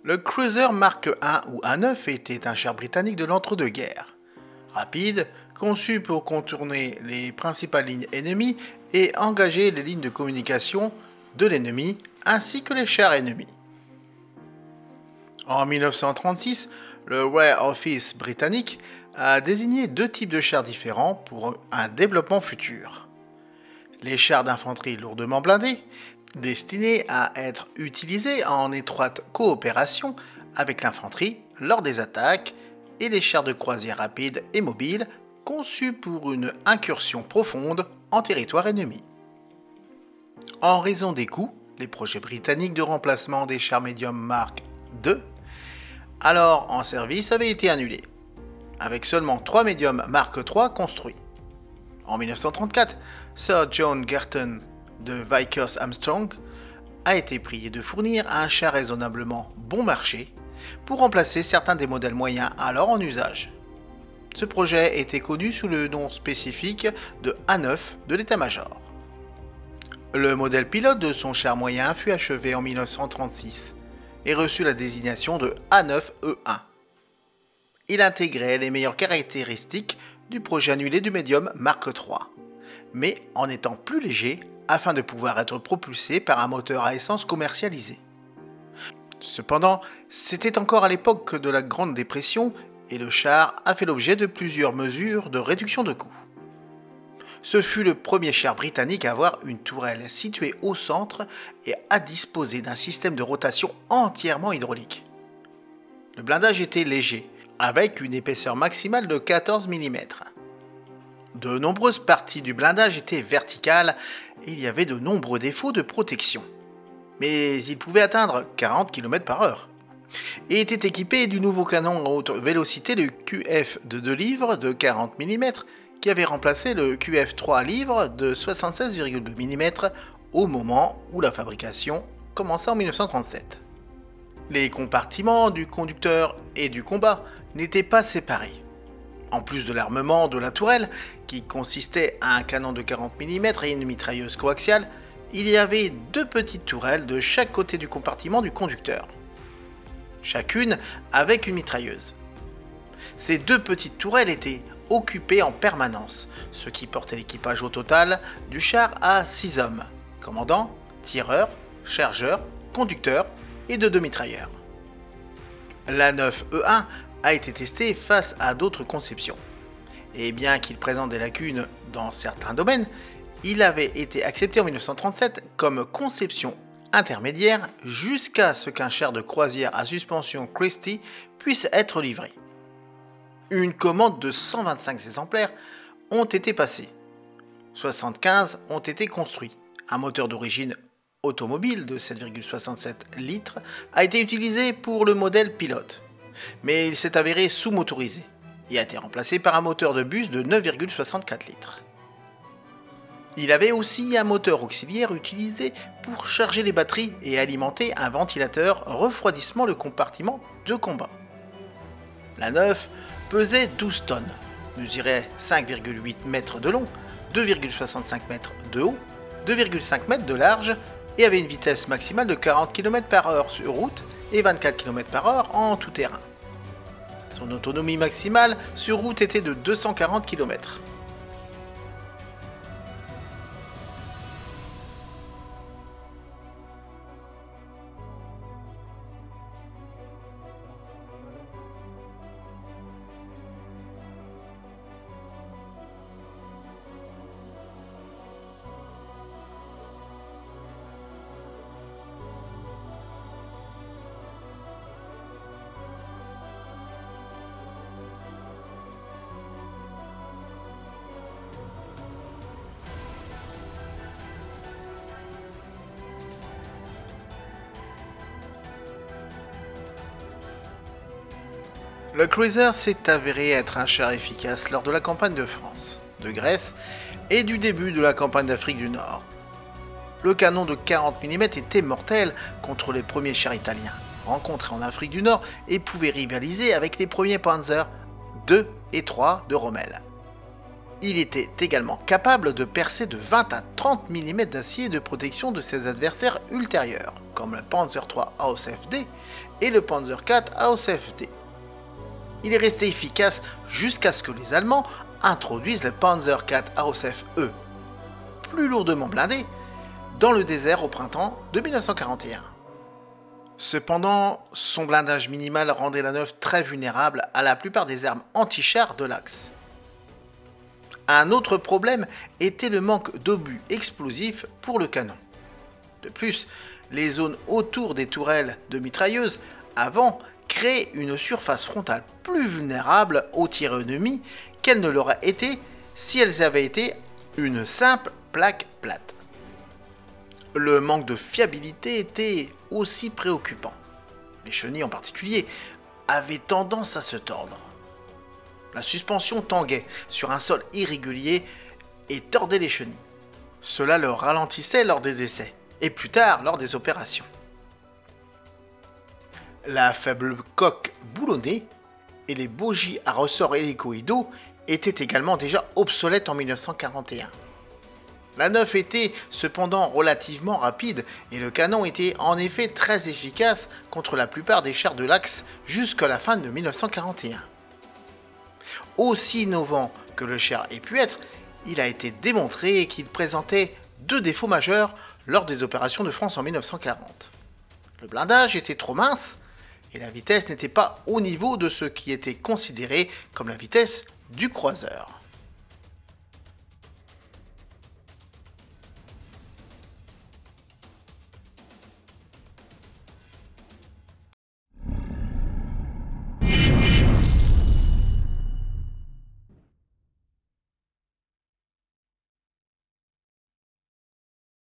Le Cruiser Mark I ou A9 était un char britannique de l'entre-deux-guerres. Rapide, conçu pour contourner les principales lignes ennemies et engager les lignes de communication de l'ennemi ainsi que les chars ennemis. En 1936, le War Office britannique a désigné deux types de chars différents pour un développement futur. Les chars d'infanterie lourdement blindés, destinés à être utilisés en étroite coopération avec l'infanterie lors des attaques, et les chars de croisière rapides et mobiles conçus pour une incursion profonde en territoire ennemi. En raison des coûts, les projets britanniques de remplacement des chars médiums Mark II, alors en service, avaient été annulés, avec seulement 3 médiums Mark III construits. En 1934, Sir John Garton de Vickers Armstrong a été prié de fournir un char raisonnablement bon marché pour remplacer certains des modèles moyens alors en usage. Ce projet était connu sous le nom spécifique de A9 de l'état-major. Le modèle pilote de son char moyen fut achevé en 1936 et reçut la désignation de A9E1. Il intégrait les meilleures caractéristiques du projet annulé du médium Mark III, mais en étant plus léger afin de pouvoir être propulsé par un moteur à essence commercialisé. Cependant, c'était encore à l'époque de la Grande Dépression et le char a fait l'objet de plusieurs mesures de réduction de coûts. Ce fut le premier char britannique à avoir une tourelle située au centre et à disposer d'un système de rotation entièrement hydraulique. Le blindage était léger, avec une épaisseur maximale de 14 mm. De nombreuses parties du blindage étaient verticales et il y avait de nombreux défauts de protection. Mais il pouvait atteindre 40 km/h et était équipé du nouveau canon à haute vélocité, le QF de 2 livres de 40 mm qui avait remplacé le QF 3 livres de 76,2 mm au moment où la fabrication commença en 1937. Les compartiments du conducteur et du combat n'étaient pas séparés. En plus de l'armement de la tourelle, qui consistait à un canon de 40 mm et une mitrailleuse coaxiale, il y avait deux petites tourelles de chaque côté du compartiment du conducteur, chacune avec une mitrailleuse. Ces deux petites tourelles étaient occupées en permanence, ce qui portait l'équipage au total du char à 6 hommes, commandant, tireur, chargeur, conducteur et deux mitrailleurs. l'A9E1 a été testé face à d'autres conceptions, et bien qu'il présente des lacunes dans certains domaines, il avait été accepté en 1937 comme conception intermédiaire jusqu'à ce qu'un char de croisière à suspension Christie puisse être livré. Une commande de 125 exemplaires ont été passés. 75 ont été construits. Un moteur d'origine automobile de 7,67 litres a été utilisé pour le modèle pilote, mais il s'est avéré sous-motorisé et a été remplacé par un moteur de bus de 9,64 litres. Il avait aussi un moteur auxiliaire utilisé pour charger les batteries et alimenter un ventilateur refroidissement le compartiment de combat. l'A9 pesait 12 tonnes, mesurait 5,8 mètres de long, 2,65 mètres de haut, 2,5 mètres de large et avait une vitesse maximale de 40 km/h sur route et 24 km/h en tout terrain. Son autonomie maximale sur route était de 240 km. Le Cruiser s'est avéré être un char efficace lors de la campagne de France, de Grèce et du début de la campagne d'Afrique du Nord. Le canon de 40 mm était mortel contre les premiers chars italiens, rencontrés en Afrique du Nord, et pouvait rivaliser avec les premiers Panzer II et III de Rommel. Il était également capable de percer de 20 à 30 mm d'acier de protection de ses adversaires ultérieurs, comme le Panzer III AOSFD et le Panzer IV AOSFD. Il est resté efficace jusqu'à ce que les Allemands introduisent le Panzer IV AOSF-E, plus lourdement blindé, dans le désert au printemps de 1941. Cependant, son blindage minimal rendait la Neuve très vulnérable à la plupart des armes anti-chars de l'Axe. Un autre problème était le manque d'obus explosifs pour le canon. De plus, les zones autour des tourelles de mitrailleuses avant créaient une surface frontale plus vulnérable aux tirs ennemis qu'elle ne l'aurait été si elles avaient été une simple plaque plate. Le manque de fiabilité était aussi préoccupant. Les chenilles en particulier avaient tendance à se tordre. La suspension tanguait sur un sol irrégulier et tordait les chenilles. Cela le ralentissait lors des essais, et plus tard lors des opérations. La faible coque boulonnée et les bogies à ressorts hélicoïdaux étaient également déjà obsolètes en 1941. La Neuve était cependant relativement rapide et le canon était en effet très efficace contre la plupart des chars de l'Axe jusqu'à la fin de 1941. Aussi innovant que le char ait pu être, il a été démontré qu'il présentait deux défauts majeurs lors des opérations de France en 1940. Le blindage était trop mince et la vitesse n'était pas au niveau de ce qui était considéré comme la vitesse du croiseur.